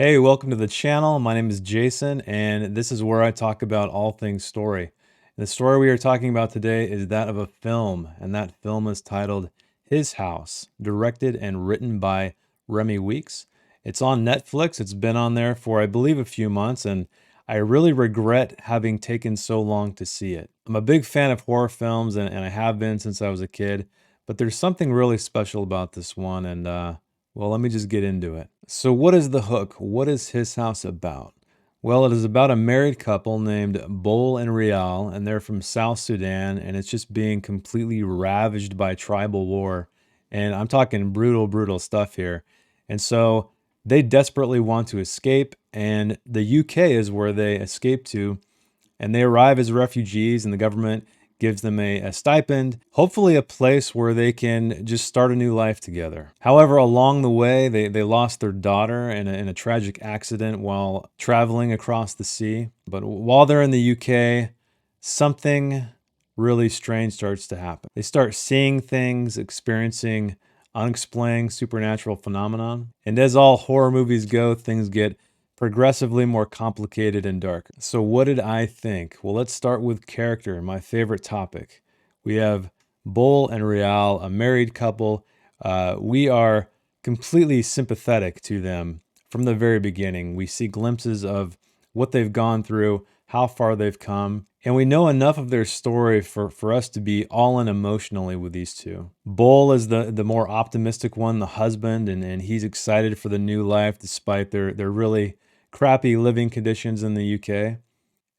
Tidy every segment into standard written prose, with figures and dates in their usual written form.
Hey, welcome to the channel. My name is Jason, and this is where I talk about all things story. The story we are talking about today is that of a film, and that film is titled His House, directed and written by Remy Weeks. It's on Netflix. It's been on there for, I believe, a few months, and I really regret having taken so long to see it. I'm a big fan of horror films, and I have been since I was a kid, but there's something really special about this one, and well, let me just get into it. So, what is the hook? What is His House about? Well, it is about a married couple named Bol and Rial, and they're from South Sudan, and it's just being completely ravaged by tribal war. And I'm talking brutal, brutal stuff here. And so they desperately want to escape, and the UK is where they escape to, and they arrive as refugees, and the government gives them a stipend, hopefully a place where they can just start a new life together. However, along the way, they lost their daughter in a tragic accident while traveling across the sea. But while they're in the UK, something really strange starts to happen. They start seeing things, experiencing unexplained supernatural phenomenon. And as all horror movies go, things get progressively more complicated and dark. So, what did I think? Well, let's start with character, my favorite topic. We have Bol and Rial, a married couple. We are completely sympathetic to them from the very beginning. We see glimpses of what they've gone through, how far they've come, and we know enough of their story for us to be all in emotionally with these two. Bol is the more optimistic one, the husband, and he's excited for the new life despite their really crappy living conditions in the UK.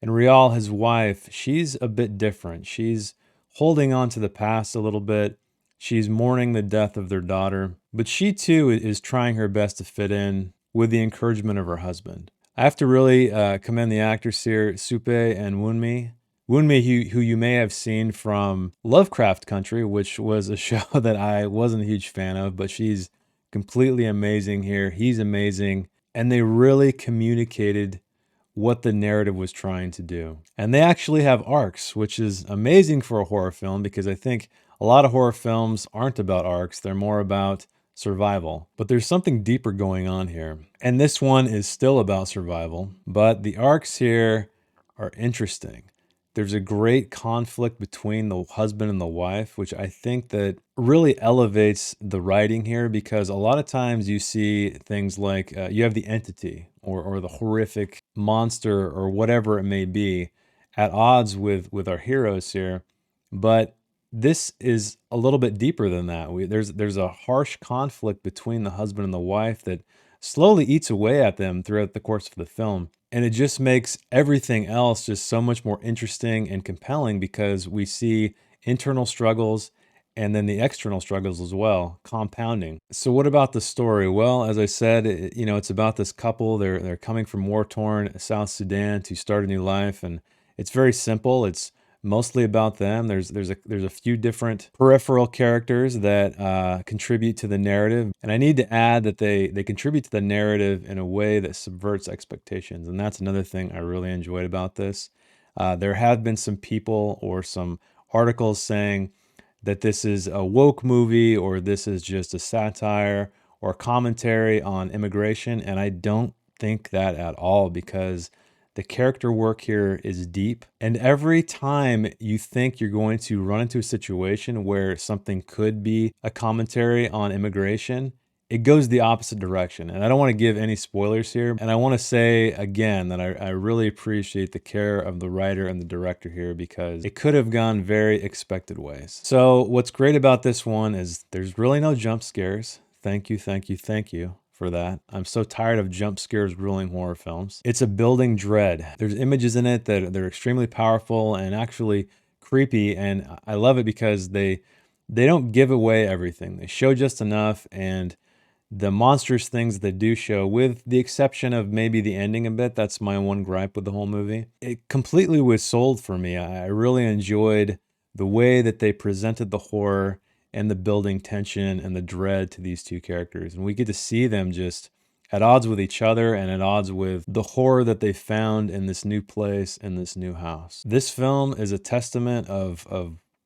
And Rial, his wife, she's a bit different. She's holding on to the past a little bit. She's mourning the death of their daughter, but she too is trying her best to fit in with the encouragement of her husband. I have to really commend the actors here, Supe and Wunmi. Wunmi, who you may have seen from Lovecraft Country, which was a show that I wasn't a huge fan of, but she's completely amazing here. He's amazing. And they really communicated what the narrative was trying to do. And they actually have arcs, which is amazing for a horror film because I think a lot of horror films aren't about arcs, they're more about survival. But there's something deeper going on here. And this one is still about survival, but the arcs here are interesting. There's a great conflict between the husband and the wife, which I think that really elevates the writing here because a lot of times you see things like you have the entity or the horrific monster or whatever it may be at odds with our heroes here. But this is a little bit deeper than that. There's a harsh conflict between the husband and the wife that slowly eats away at them throughout the course of the film. And it just makes everything else just so much more interesting and compelling because we see internal struggles and then the external struggles as well, compounding. So what about the story? Well, as I said, it's about this couple. They're coming from war-torn South Sudan to start a new life, and it's very simple. It's mostly about them. There's a few different peripheral characters that contribute to the narrative, and I need to add that they contribute to the narrative in a way that subverts expectations, and that's another thing I really enjoyed about this. There have been some people or some articles saying that this is a woke movie or this is just a satire or commentary on immigration, and I don't think that at all because the character work here is deep. And every time you think you're going to run into a situation where something could be a commentary on immigration, it goes the opposite direction. And I don't want to give any spoilers here. And I want to say again that I really appreciate the care of the writer and the director here because it could have gone very expected ways. So what's great about this one is there's really no jump scares. Thank you, thank you, thank you for that. I'm so tired of jump scares ruling horror films. It's a building dread. There's images in it that they're extremely powerful and actually creepy, and I love it because they don't give away everything. They show just enough, and the monstrous things they do show, with the exception of maybe the ending a bit, that's my one gripe with the whole movie. It completely was sold for me. I really enjoyed the way that they presented the horror and the building tension and the dread to these two characters. And we get to see them just at odds with each other and at odds with the horror that they found in this new place, in this new house. This film is a testament of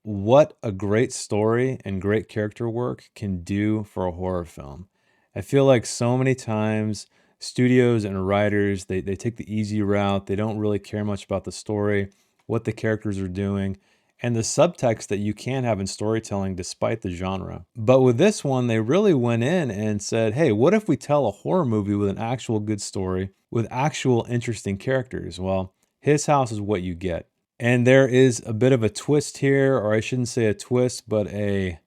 what a great story and great character work can do for a horror film. I feel like so many times studios and writers, they take the easy route. They don't really care much about the story, what the characters are doing, and the subtext that you can have in storytelling despite the genre. But with this one, they really went in and said, hey, what if we tell a horror movie with an actual good story, with actual interesting characters? Well, His House is what you get. And there is a bit of a twist here, or I shouldn't say a twist, but a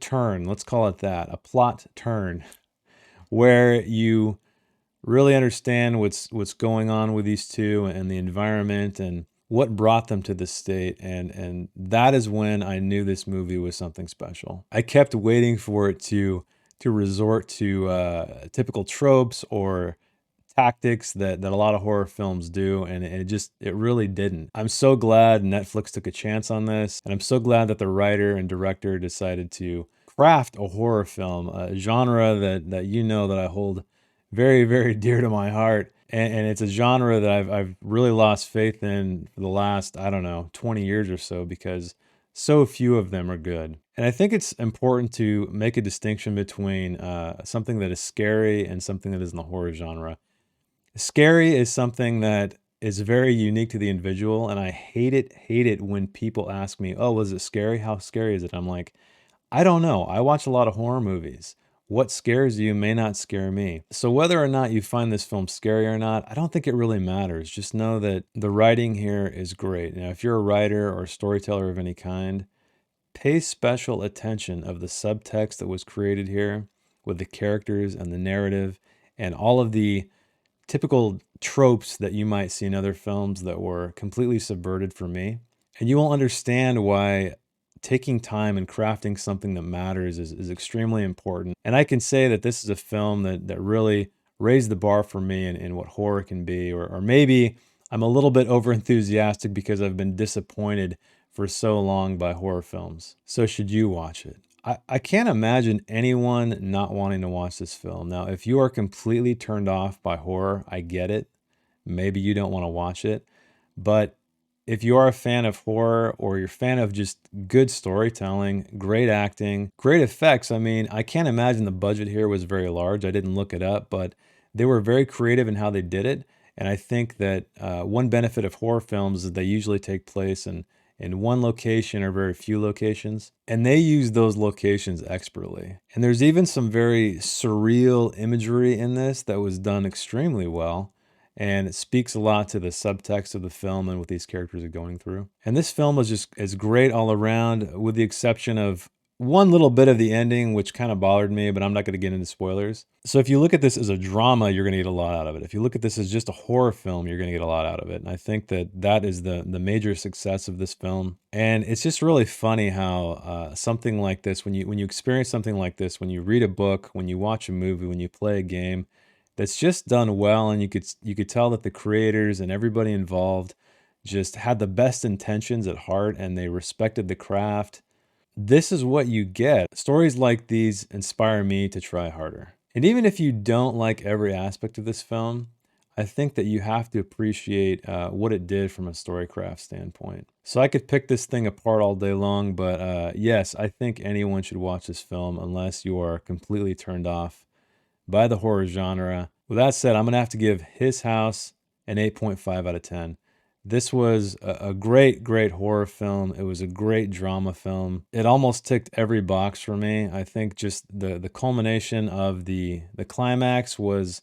turn, let's call it that, a plot turn, where you really understand what's going on with these two and the environment and what brought them to this state, and that is when I knew this movie was something special. I kept waiting for it to resort to typical tropes or tactics that a lot of horror films do, and it really didn't. I'm so glad Netflix took a chance on this, and I'm so glad that the writer and director decided to craft a horror film, a genre that you know that I hold very, very dear to my heart. And it's a genre that I've really lost faith in for the last, I don't know, 20 years or so, because so few of them are good. And I think it's important to make a distinction between something that is scary and something that is in the horror genre. Scary is something that is very unique to the individual, and I hate it when people ask me, "Oh, was it scary? How scary is it?" I'm like, I don't know. I watch a lot of horror movies. What scares you may not scare me. So whether or not you find this film scary or not, I don't think it really matters. Just know that the writing here is great. Now, if you're a writer or storyteller of any kind, pay special attention of the subtext that was created here with the characters and the narrative and all of the typical tropes that you might see in other films that were completely subverted for me. And you will understand why taking time and crafting something that matters is extremely important. And I can say that this is a film that really raised the bar for me in what horror can be, or maybe I'm a little bit over enthusiastic because I've been disappointed for so long by horror films. So should you watch it? I can't imagine anyone not wanting to watch this film. Now, if you are completely turned off by horror, I get it. Maybe you don't want to watch it. But if you are a fan of horror or you're a fan of just good storytelling, great acting, great effects, I mean, I can't imagine the budget here was very large. I didn't look it up, but they were very creative in how they did it. And I think that one benefit of horror films is they usually take place in one location or very few locations. And they use those locations expertly. And there's even some very surreal imagery in this that was done extremely well. And it speaks a lot to the subtext of the film and what these characters are going through. And this film is great all around, with the exception of one little bit of the ending, which kind of bothered me, but I'm not going to get into spoilers. So if you look at this as a drama, you're going to get a lot out of it. If you look at this as just a horror film, you're going to get a lot out of it. And I think that is the major success of this film. And it's just really funny how something like this, when you experience something like this, when you read a book, when you watch a movie, when you play a game, that's just done well, and you could tell that the creators and everybody involved just had the best intentions at heart, and they respected the craft. This is what you get. Stories like these inspire me to try harder. And even if you don't like every aspect of this film, I think that you have to appreciate what it did from a storycraft standpoint. So I could pick this thing apart all day long, but yes, I think anyone should watch this film unless you are completely turned off by the horror genre. With that said, I'm going to have to give His House an 8.5 out of 10. This was a great, great horror film. It was a great drama film. It almost ticked every box for me. I think just the culmination of the climax was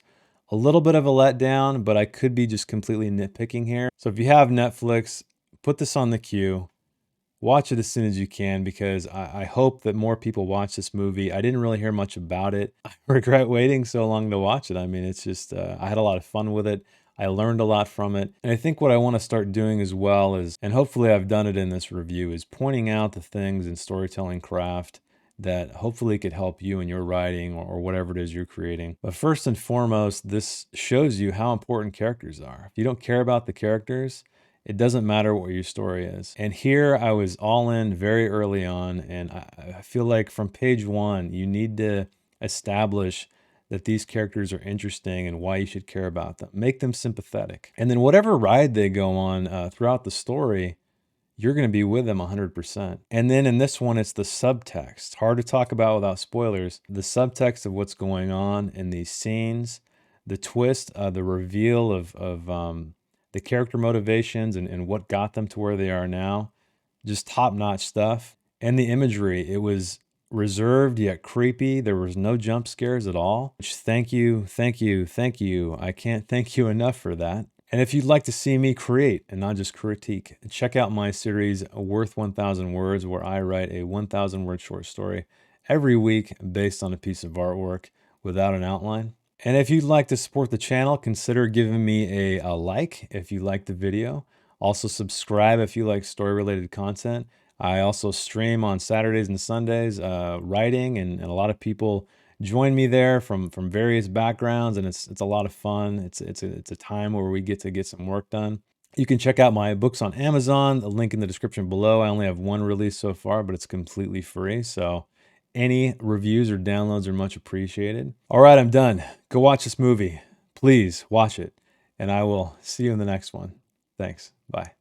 a little bit of a letdown, but I could be just completely nitpicking here. So if you have Netflix, put this on the queue. Watch it as soon as you can, because I hope that more people watch this movie. I didn't really hear much about it. I regret waiting so long to watch it. I mean, it's just, I had a lot of fun with it. I learned a lot from it. And I think what I want to start doing as well is, and hopefully I've done it in this review, is pointing out the things in storytelling craft that hopefully could help you in your writing or whatever it is you're creating. But first and foremost, this shows you how important characters are. If you don't care about the characters, it doesn't matter what your story is. And here I was all in very early on, and I feel like from page one, you need to establish that these characters are interesting and why you should care about them. Make them sympathetic. And then whatever ride they go on throughout the story, you're going to be with them 100%. And then in this one, it's the subtext. Hard to talk about without spoilers. The subtext of what's going on in these scenes, the twist, the reveal of the character motivations and what got them to where they are now. Just top-notch stuff. And the imagery, it was reserved yet creepy. There was no jump scares at all. Which, thank you, thank you, thank you. I can't thank you enough for that. And if you'd like to see me create and not just critique, check out my series Worth 1,000 Words, where I write a 1,000 word short story every week based on a piece of artwork without an outline. And if you'd like to support the channel, consider giving me a like if you like the video. Also subscribe if you like story-related content. I also stream on Saturdays and Sundays, writing, and a lot of people join me there from various backgrounds, and it's a lot of fun. It's a time where we get to get some work done. You can check out my books on Amazon, the link in the description below. I only have one release so far, but it's completely free. So any reviews or downloads are much appreciated. All right, I'm done. Go watch this movie. Please watch it. And I will see you in the next one. Thanks. Bye.